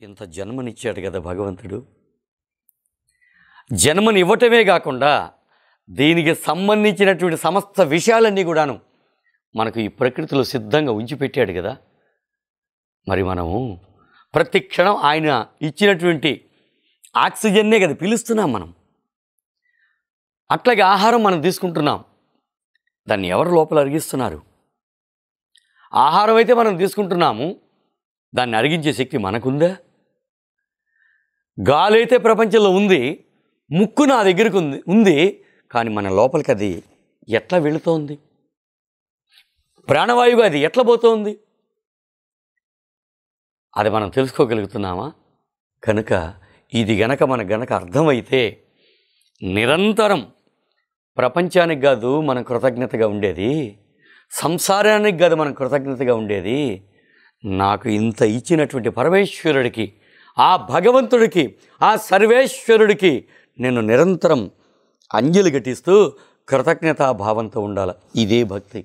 ఇంత జన్మనిచ్చాడు కదా భగవంతుడు. జన్మని ఇవ్వటమే కాకుండా దీనికి సంబంధించినటువంటి సమస్త విషయాలన్నీ కూడాను మనకు ఈ ప్రకృతిలో సిద్ధంగా ఉంచిపెట్టాడు కదా. మరి మనము ప్రతి క్షణం ఆయన ఇచ్చినటువంటి ఆక్సిజన్నే కదా పిలుస్తున్నాం మనం. అట్లాగే ఆహారం మనం తీసుకుంటున్నాం, దాన్ని ఎవరు లోపల అరిగిస్తున్నారు? ఆహారం అయితే మనం తీసుకుంటున్నాము, దాన్ని అరిగించే శక్తి మనకుందా? గాలి అయితే ప్రపంచంలో ఉంది, ముక్కు నా దగ్గరకు ఉంది, కానీ మన లోపలికి అది ఎట్లా వెళుతోంది? ప్రాణవాయువుగా అది ఎట్లా పోతోంది? అది మనం తెలుసుకోగలుగుతున్నామా? కనుక ఇది మనకు అర్థమైతే నిరంతరం ప్రపంచానికి కాదు మనం కృతజ్ఞతగా ఉండేది, సంసారానికి కాదు మనం కృతజ్ఞతగా ఉండేది, నాకు ఇంత ఇచ్చినటువంటి పరమేశ్వరుడికి, ఆ భగవంతుడికి, ఆ సర్వేశ్వరుడికి నేను నిరంతరం అంజలి ఘటిస్తూ కృతజ్ఞతాభావంతో ఉండాలి. ఇదే భక్తి.